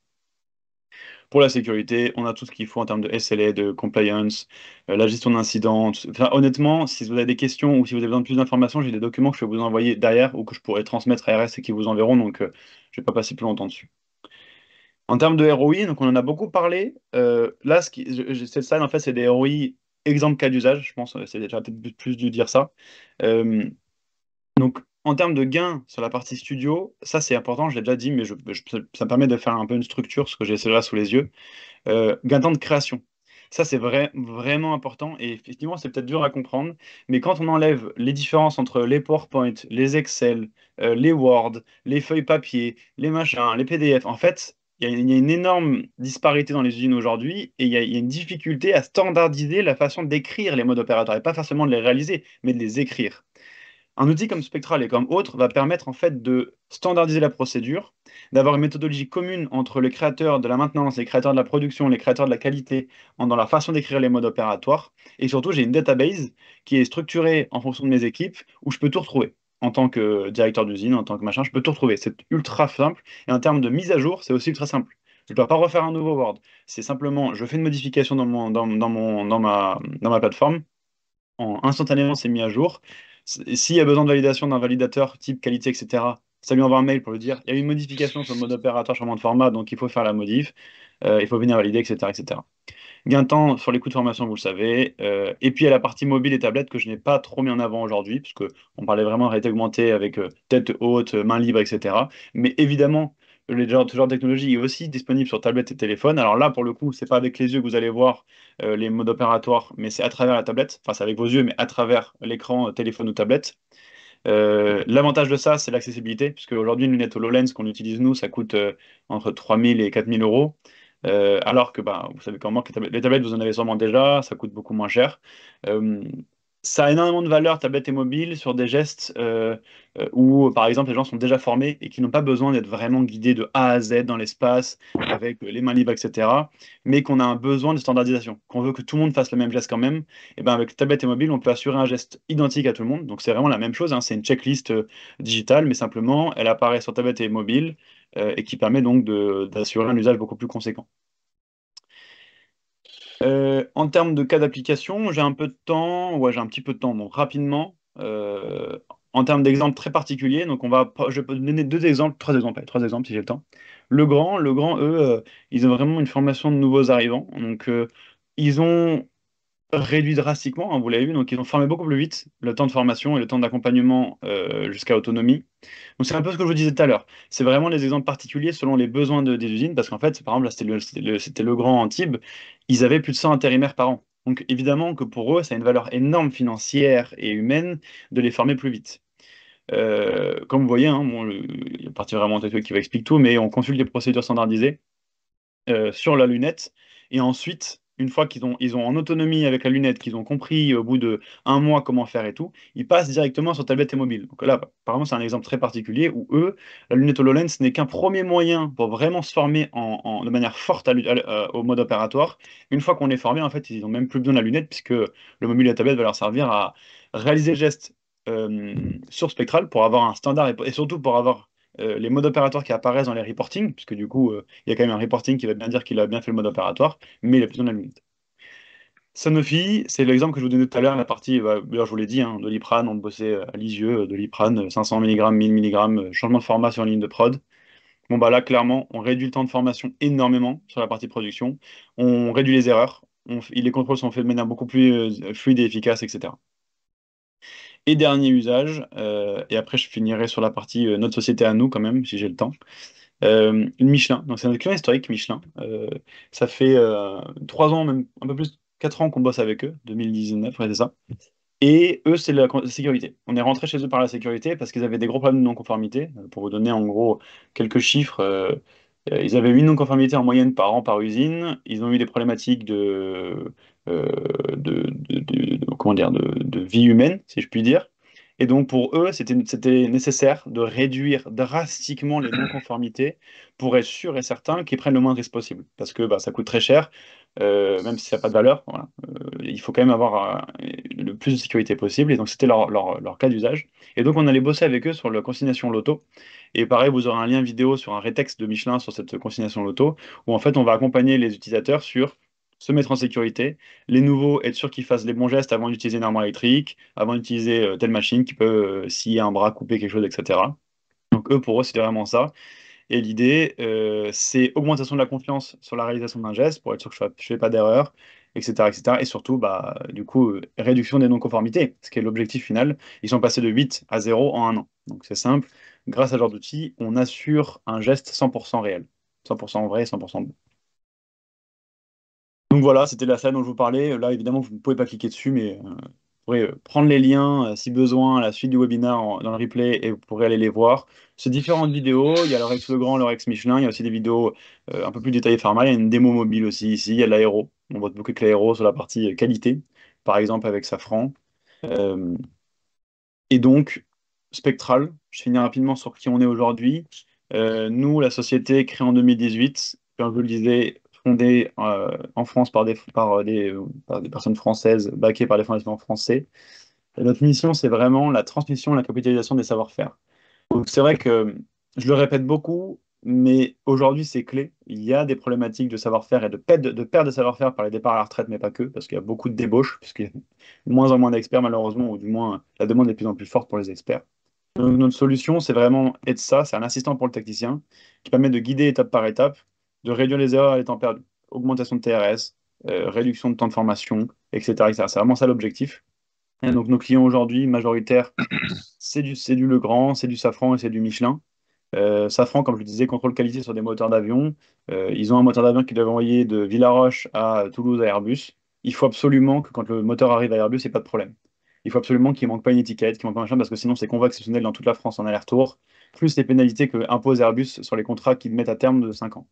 Pour la sécurité, on a tout ce qu'il faut en termes de SLA, de compliance, la gestion d'incidents. Enfin, honnêtement, si vous avez des questions ou si vous avez besoin de plus d'informations, j'ai des documents que je peux vous envoyer derrière ou que je pourrais transmettre à RS et qui vous enverront. Donc, je ne vais pas passer plus longtemps dessus. En termes de ROI, donc on en a beaucoup parlé. Là, cette slide, en fait, c'est des ROI exemple cas d'usage. Je pense c'est déjà peut-être plus dû dire ça. Euh, donc, en termes de gains sur la partie studio, ça c'est important, je l'ai déjà dit, mais ça me permet de faire un peu une structure, ce que j'ai là sous les yeux. Gain de temps de création. Ça, c'est vraiment important et effectivement, c'est peut-être dur à comprendre, mais quand on enlève les différences entre les PowerPoint, les Excel, les Word, les feuilles papier, les machins, les PDF, en fait, il y a une énorme disparité dans les usines aujourd'hui et il y a une difficulté à standardiser la façon d'écrire les modes opératoires et pas forcément de les réaliser, mais de les écrire. Un outil comme Spectral et comme autre va permettre en fait de standardiser la procédure, d'avoir une méthodologie commune entre les créateurs de la maintenance, les créateurs de la production, les créateurs de la qualité, dans la façon d'écrire les modes opératoires. Et surtout, j'ai une database qui est structurée en fonction de mes équipes où je peux tout retrouver. En tant que directeur d'usine, en tant que machin, je peux tout retrouver. C'est ultra simple. Et en termes de mise à jour, c'est aussi ultra simple. Je ne dois pas refaire un nouveau Word. C'est simplement, je fais une modification dans ma plateforme instantanément, c'est mis à jour. S'il y a besoin de validation d'un validateur type qualité, etc., ça lui envoie un mail pour lui dire il y a eu une modification sur le mode opérateur, changement de format, donc il faut faire la modif, il faut venir valider, etc., etc. Gain de temps sur les coûts de formation, vous le savez. Et puis il y a la partie mobile et tablette que je n'ai pas trop mis en avant aujourd'hui, puisque on parlait vraiment de réalité augmentée avec tête haute, main libre, etc. Mais évidemment, ce genre de technologie est aussi disponible sur tablette et téléphone. Alors là, pour le coup, c'est pas avec les yeux que vous allez voir les modes opératoires, mais c'est à travers la tablette. Enfin, c'est avec vos yeux, mais à travers l'écran téléphone ou tablette. L'avantage de ça, c'est l'accessibilité, puisque aujourd'hui, une lunette HoloLens qu'on utilise nous, ça coûte entre 3 000 et 4 000 euros. Alors que bah, vous savez comment que les tablettes, vous en avez sûrement déjà, ça coûte beaucoup moins cher. Euh, Ça a énormément de valeur, tablette et mobile, sur des gestes où, par exemple, les gens sont déjà formés et qui n'ont pas besoin d'être vraiment guidés de A à Z dans l'espace, avec les mains libres, etc. Mais qu'on a un besoin de standardisation, qu'on veut que tout le monde fasse le même geste quand même. Et ben avec tablette et mobile, on peut assurer un geste identique à tout le monde. Donc c'est vraiment la même chose, hein. C'est une checklist digitale, mais simplement, elle apparaît sur tablette et mobile et qui permet donc d'assurer un usage beaucoup plus conséquent. En termes de cas d'application, j'ai un peu de temps, ouais, j'ai un petit peu de temps, donc rapidement, en termes d'exemples très particuliers, donc je peux donner deux exemples, trois exemples, allez, trois exemples si j'ai le temps. Le grand, eux, ils ont vraiment une formation de nouveaux arrivants, donc ils ont réduit drastiquement, hein, vous l'avez vu, donc ils ont formé beaucoup plus vite le temps de formation et le temps d'accompagnement jusqu'à autonomie. Donc c'est un peu ce que je vous disais tout à l'heure. C'est vraiment des exemples particuliers selon les besoins des usines, parce qu'en fait, par exemple, là, c'était le Grand Antibes, ils avaient plus de 100 intérimaires par an. Donc évidemment que pour eux, ça a une valeur énorme financière et humaine de les former plus vite. Comme vous voyez, hein, bon, il y a une partie vraiment technique qui va expliquer tout, mais on consulte les procédures standardisées sur la lunette. Et ensuite, une fois qu'ils ont en autonomie avec la lunette, qu'ils ont compris au bout de un mois comment faire et tout, ils passent directement sur tablette et mobile. Donc là, apparemment, c'est un exemple très particulier où eux, la lunette HoloLens n'est qu'un premier moyen pour vraiment se former de manière forte au mode opératoire. Une fois qu'on est formé, en fait, ils n'ont même plus besoin de la lunette puisque le mobile et la tablette va leur servir à réaliser le geste sur Spectral pour avoir un standard et surtout pour avoir les modes opératoires qui apparaissent dans les reportings, puisque du coup, il y a quand même un reporting qui va bien dire qu'il a bien fait le mode opératoire, mais il a plus besoin de la limite. Sanofi, c'est l'exemple que je vous donnais tout à l'heure, la partie, d'ailleurs je vous l'ai dit, hein, Doliprane, on bossait à Lisieux, Doliprane, 500 mg, 1000 mg, changement de format sur ligne de prod. Bon bah là, clairement, on réduit le temps de formation énormément sur la partie production, on réduit les erreurs, les contrôles sont faits de manière beaucoup plus fluide et efficace, etc. Et dernier usage, et après je finirai sur la partie notre société à nous quand même, si j'ai le temps. Michelin, donc c'est un client historique Michelin. Ça fait 3 ans, même un peu plus, 4 ans qu'on bosse avec eux, 2019, ouais, c'est ça. Et eux, c'est la sécurité. On est rentré chez eux par la sécurité parce qu'ils avaient des gros problèmes de non-conformité. Pour vous donner en gros quelques chiffres, ils avaient 8 non-conformités en moyenne par an par usine. Ils ont eu des problématiques comment dire, de vie humaine, si je puis dire. Et donc, pour eux, c'était nécessaire de réduire drastiquement les non-conformités pour être sûr et certain qu'ils prennent le moins de risques possible. Parce que bah, ça coûte très cher, même si ça n'a pas de valeur. Voilà. Il faut quand même avoir le plus de sécurité possible. Et donc, c'était leur cas d'usage. Et donc, on allait bosser avec eux sur la consignation loto. Et pareil, vous aurez un lien vidéo sur un rétexte de Michelin sur cette consignation loto, où en fait, on va accompagner les utilisateurs sur se mettre en sécurité, les nouveaux, être sûr qu'ils fassent les bons gestes avant d'utiliser une armoire électrique, avant d'utiliser telle machine qui peut scier un bras, couper quelque chose, etc. Donc eux, pour eux, c'était vraiment ça. Et l'idée, c'est augmentation de la confiance sur la réalisation d'un geste pour être sûr que je ne fais pas d'erreur, etc., etc. Et surtout, bah, du coup, réduction des non-conformités, ce qui est l'objectif final. Ils sont passés de 8 à 0 en un an. Donc c'est simple. Grâce à ce genre d'outil, on assure un geste 100% réel. 100% vrai, 100% bon. Donc voilà, c'était la salle dont je vous parlais. Là, évidemment, vous ne pouvez pas cliquer dessus, mais vous pourrez prendre les liens si besoin à la suite du webinaire dans le replay et vous pourrez aller les voir. C'est différentes vidéos. Il y a leur ex Legrand, leur ex Michelin. Il y a aussi des vidéos un peu plus détaillées pharma. Il y a une démo mobile aussi ici. Il y a de l'aéro. On voit beaucoup que l'aéro sur la partie qualité, par exemple avec Safran. Euh, et donc, Spectral, je finis rapidement sur qui on est aujourd'hui. Nous, la société créée en 2018, comme je vous le disais, fondée en France par des personnes françaises, backées par des fondations français. Et notre mission, c'est vraiment la transmission, la capitalisation des savoir-faire. Donc, c'est vrai que je le répète beaucoup, mais aujourd'hui, c'est clé. Il y a des problématiques de savoir-faire et de perte de savoir-faire par les départs à la retraite, mais pas que, parce qu'il y a beaucoup de débauches, puisqu'il y a de moins en moins d'experts, malheureusement, ou du moins la demande est de plus en plus forte pour les experts. Donc, notre solution, c'est vraiment être ça, c'est un assistant pour le technicien qui permet de guider étape par étape, de réduire les erreurs et les temps perdus. Augmentation de TRS, réduction de temps de formation, etc., etc. C'est vraiment ça l'objectif. Et donc nos clients aujourd'hui, majoritaires, c'est du Legrand, c'est du Safran et c'est du Michelin. Safran, comme je le disais, contrôle qualité sur des moteurs d'avion. Ils ont un moteur d'avion qu'ils doivent envoyer de Villaroche à Toulouse à Airbus. Il faut absolument que quand le moteur arrive à Airbus, il n'y ait pas de problème. Il faut absolument qu'il ne manque pas une étiquette, qu'il manque pas un machin, parce que sinon c'est convoi exceptionnel dans toute la France en aller-retour, plus les pénalités que impose Airbus sur les contrats qu'ils mettent à terme de 5 ans.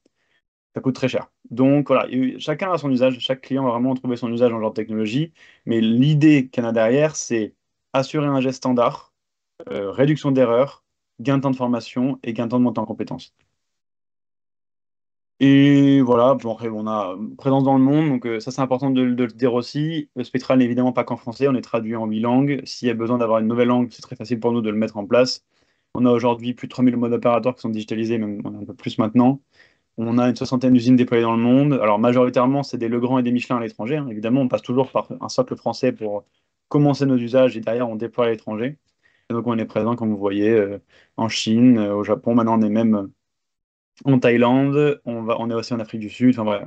Ça coûte très cher. Donc voilà, chacun a son usage, chaque client va vraiment trouver son usage dans leur technologie, mais l'idée qu'il y en a derrière, c'est assurer un geste standard, réduction d'erreurs, gain de temps de formation et gain de temps de montée en compétences. Et voilà, bon, après, on a présence dans le monde, donc ça c'est important de le dire aussi. Le Spectral n'est évidemment pas qu'en français, on est traduit en 8 langues. S'il y a besoin d'avoir une nouvelle langue, c'est très facile pour nous de le mettre en place. On a aujourd'hui plus de 3000 modes opérateurs qui sont digitalisés, même on a un peu plus maintenant. On a une soixantaine d'usines déployées dans le monde. Alors majoritairement, c'est des Legrand et des Michelin à l'étranger, hein. Évidemment, on passe toujours par un socle français pour commencer nos usages et derrière on déploie à l'étranger. Et donc on est présent, comme vous voyez, en Chine, au Japon. Maintenant, on est même en Thaïlande. On est aussi en Afrique du Sud. Enfin bref,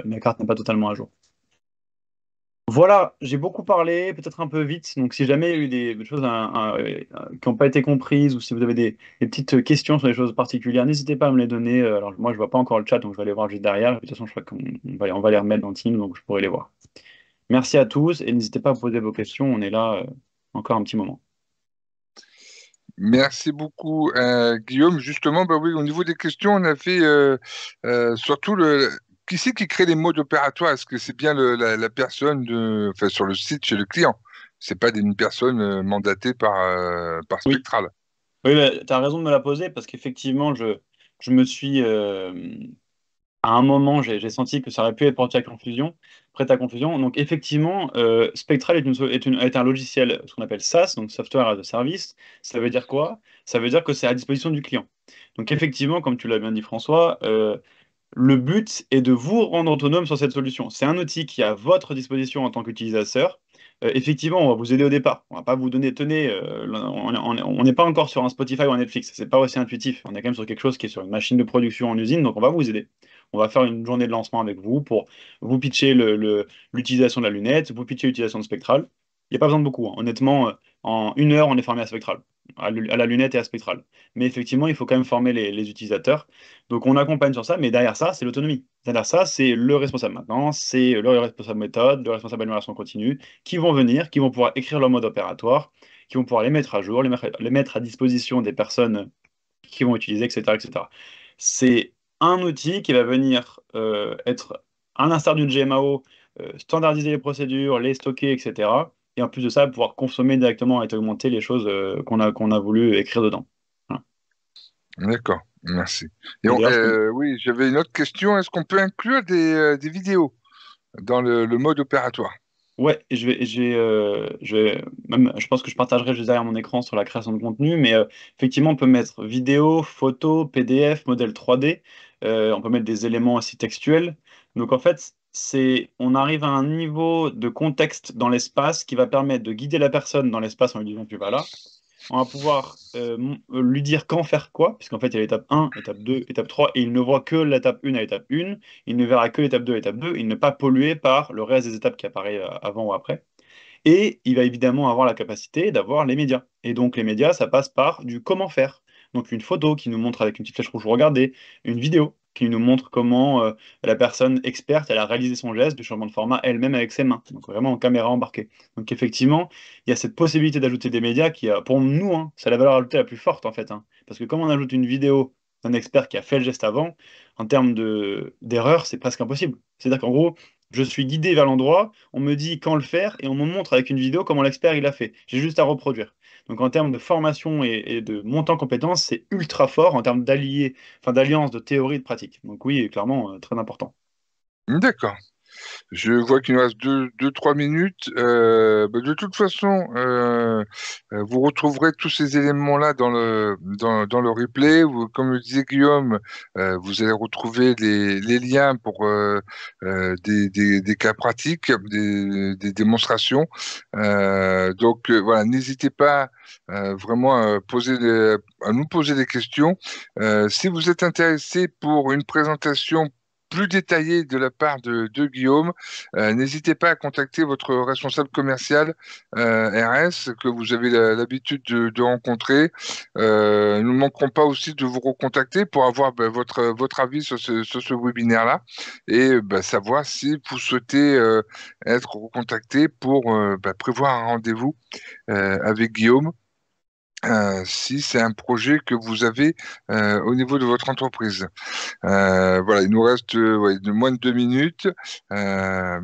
la carte n'est pas totalement à jour. Voilà, j'ai beaucoup parlé, peut-être un peu vite. Donc, si jamais il y a eu des choses qui n'ont pas été comprises ou si vous avez des petites questions sur des choses particulières, n'hésitez pas à me les donner. Alors, moi, je vois pas encore le chat, donc je vais aller voir juste derrière. De toute façon, je crois qu'on va les remettre dans Teams, donc je pourrai les voir. Merci à tous et n'hésitez pas à poser vos questions. On est là encore un petit moment. Merci beaucoup, Guillaume. Justement, bah oui, au niveau des questions, on a fait surtout qui c'est qui crée les modes opératoires? Est-ce que c'est bien la personne enfin, sur le site chez le client? C'est pas une personne mandatée par Oui, Spectral. oui, tu as raison de me la poser parce qu'effectivement, je me suis, à un moment, j'ai senti que ça aurait pu être porté à confusion, prêt à confusion. Donc, effectivement, Spectral est un logiciel, ce qu'on appelle SaaS, donc Software as a Service. Ça veut dire quoi? Ça veut dire que c'est à disposition du client. Donc, effectivement, comme tu l'as bien dit, François, le but est de vous rendre autonome sur cette solution. C'est un outil qui est à votre disposition en tant qu'utilisateur. Effectivement, on va vous aider au départ. On va pas vous donner, tenez, on n'est pas encore sur un Spotify ou un Netflix. C'est pas aussi intuitif. On est quand même sur quelque chose qui est sur une machine de production en usine, donc on va vous aider. On va faire une journée de lancement avec vous pour vous pitcher l'utilisation de la lunette, vous pitcher l'utilisation de Spectral. Il n'y a pas besoin de beaucoup, hein. Honnêtement, en 1 heure, on est formé à Spectral, à la lunette et à Spectral. Mais effectivement, il faut quand même former les utilisateurs. Donc on accompagne sur ça, mais derrière ça, c'est l'autonomie. Derrière ça, c'est le responsable maintenance, c'est le responsable méthode, le responsable amélioration continue, qui vont venir, qui vont pouvoir écrire leur mode opératoire, qui vont pouvoir les mettre à jour, les mettre à disposition des personnes qui vont utiliser, etc., etc. C'est un outil qui va venir être, à l'instar d'une GMAO, standardiser les procédures, les stocker, etc., et en plus de ça, pouvoir consommer directement et augmenter les choses qu'on a voulu écrire dedans. Voilà. D'accord, merci. Et Et d'ailleurs, je peux... oui, j'avais une autre question. Est-ce qu'on peut inclure des vidéos dans le mode opératoire? Ouais, et je pense que je partagerai juste derrière mon écran sur la création de contenu, mais effectivement, on peut mettre vidéo, photo, PDF, modèle 3D, on peut mettre des éléments aussi textuels. Donc en fait, on arrive à un niveau de contexte dans l'espace qui va permettre de guider la personne dans l'espace en lui disant tu vas là. On va pouvoir lui dire quand faire quoi, puisqu'en fait, il y a l'étape 1, étape 2, étape 3, et il ne voit que l'étape 1 à l'étape 1, il ne verra que l'étape 2 à l'étape 2, il n'est pas pollué par le reste des étapes qui apparaît avant ou après. Et il va évidemment avoir la capacité d'avoir les médias. Et donc les médias, ça passe par du comment faire. Donc une photo qui nous montre avec une petite flèche rouge regardez, une vidéo qui nous montre comment la personne experte, elle a réalisé son geste du changement de format elle-même avec ses mains. Donc vraiment en caméra embarquée. Donc effectivement, il y a cette possibilité d'ajouter des médias qui, pour nous, hein, c'est la valeur ajoutée la plus forte en fait. Hein. Parce que comme on ajoute une vidéo d'un expert qui a fait le geste avant, en termes d'erreur, c'est presque impossible. C'est-à-dire qu'en gros, je suis guidé vers l'endroit, on me dit quand le faire et on me montre avec une vidéo comment l'expert il a fait. J'ai juste à reproduire. Donc en termes de formation et de montant en compétences, c'est ultra fort en termes d'alliance de théorie et de pratique. Donc oui, clairement, très important. D'accord. Je vois qu'il nous reste 3 minutes. Bah, de toute façon, vous retrouverez tous ces éléments-là dans le replay. Comme le disait Guillaume, vous allez retrouver les liens pour des cas pratiques, des démonstrations. Donc voilà, n'hésitez pas vraiment à nous poser des questions. Si vous êtes intéressé pour une présentation plus détaillée de la part de Guillaume, n'hésitez pas à contacter votre responsable commercial RS que vous avez l'habitude de rencontrer. Nous ne manquerons pas aussi de vous recontacter pour avoir votre avis sur ce webinaire-là et savoir si vous souhaitez être recontacté pour prévoir un rendez-vous avec Guillaume si c'est un projet que vous avez au niveau de votre entreprise. Voilà, il nous reste ouais, de moins de 2 minutes.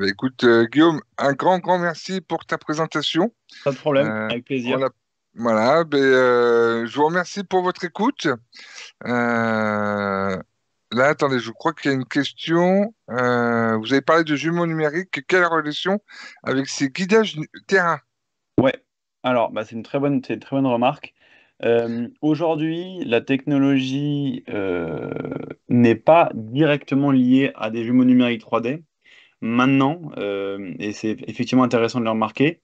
Écoute, Guillaume, un grand merci pour ta présentation. Pas de problème, Euh, avec on plaisir. a- voilà, je vous remercie pour votre écoute. Là, attendez, je crois qu'il y a une question. Vous avez parlé de jumeaux numériques. Quelle relation avec ces guidages terrain? Ouais, alors c'est une très bonne remarque. Aujourd'hui, la technologie n'est pas directement liée à des jumeaux numériques 3D. Maintenant, et c'est effectivement intéressant de le remarquer,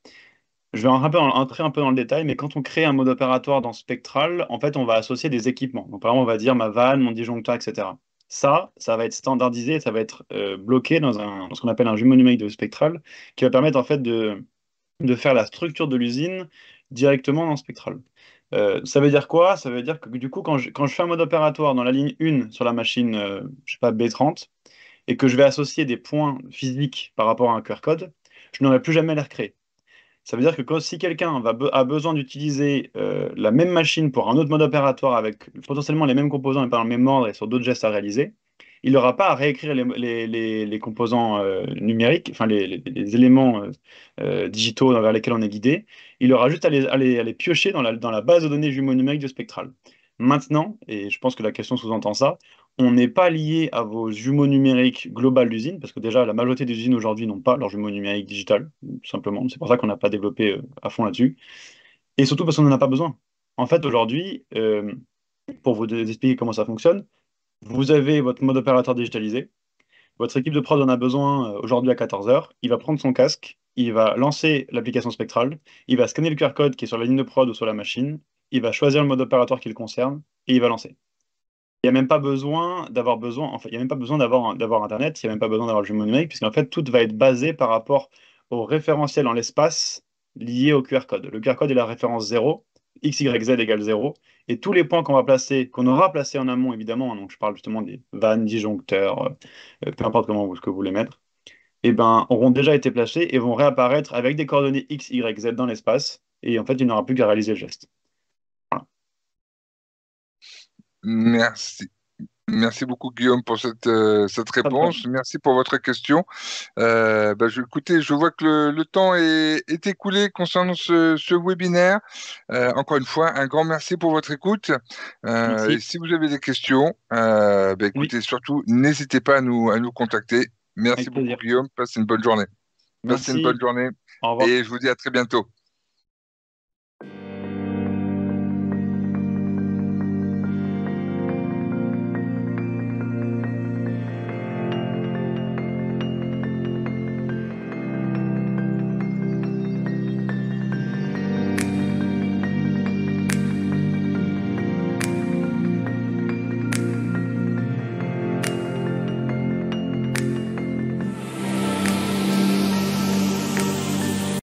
je vais entrer un peu dans le détail, mais quand on crée un mode opératoire dans Spectral, en fait, on va associer des équipements. Donc, par exemple, on va dire ma vanne, mon disjoncteur, etc. Ça va être standardisé, ça va être bloqué dans ce qu'on appelle un jumeau numérique de Spectral, qui va permettre en fait de faire la structure de l'usine directement dans Spectral. Ça veut dire quoi? Ça veut dire que du coup, quand je fais un mode opératoire dans la ligne 1 sur la machine, je sais pas, B30, et que je vais associer des points physiques par rapport à un QR code, je n'aurai plus jamais à les recréer. Ça veut dire que si quelqu'un a besoin d'utiliser la même machine pour un autre mode opératoire avec potentiellement les mêmes composants et par le même ordre et sur d'autres gestes à réaliser, il n'aura pas à réécrire les composants numériques, enfin les éléments digitaux vers lesquels on est guidé. Il aura juste à les piocher dans la base de données jumeaux numériques de Spectral. Maintenant, et je pense que la question sous-entend ça, on n'est pas lié à vos jumeaux numériques globales d'usine, parce que déjà la majorité des usines aujourd'hui n'ont pas leur jumeaux numériques digital, tout simplement. C'est pour ça qu'on n'a pas développé à fond là-dessus. Et surtout parce qu'on n'en a pas besoin. En fait, aujourd'hui, pour vous expliquer comment ça fonctionne, vous avez votre mode opérateur digitalisé. Votre équipe de prod en a besoin aujourd'hui à 14 heures. Il va prendre son casque, il va lancer l'application spectrale, il va scanner le QR code qui est sur la ligne de prod ou sur la machine, il va choisir le mode opératoire qui le concerne et il va lancer. Il n'y a même pas besoin, enfin, il y a même pas besoin d'avoir Internet, il n'y a même pas besoin d'avoir le jumeau numérique, puisqu'en fait, tout va être basé par rapport au référentiel en l'espace lié au QR code. Le QR code est la référence 0, x, y, z égale 0, et tous les points qu'on va placer, qu'on aura placés en amont, évidemment, hein, donc je parle justement des vannes, disjoncteurs, peu importe ce que vous voulez mettre, et ben, auront déjà été placés et vont réapparaître avec des coordonnées x, y, z dans l'espace, et en fait, il n'aura plus qu'à réaliser le geste. Voilà. Merci. Merci beaucoup Guillaume pour cette Pas de problème. réponse. Merci pour votre question. Écoutez, je vois que le temps est écoulé concernant ce webinaire. Encore une fois, un grand merci pour votre écoute. Et Merci. si vous avez des questions, Oui, écoutez, surtout, n'hésitez pas à nous contacter. Merci avec beaucoup plaisir. Guillaume. Passez une bonne journée. Passez une bonne Merci. journée Au revoir. et je vous dis à très bientôt.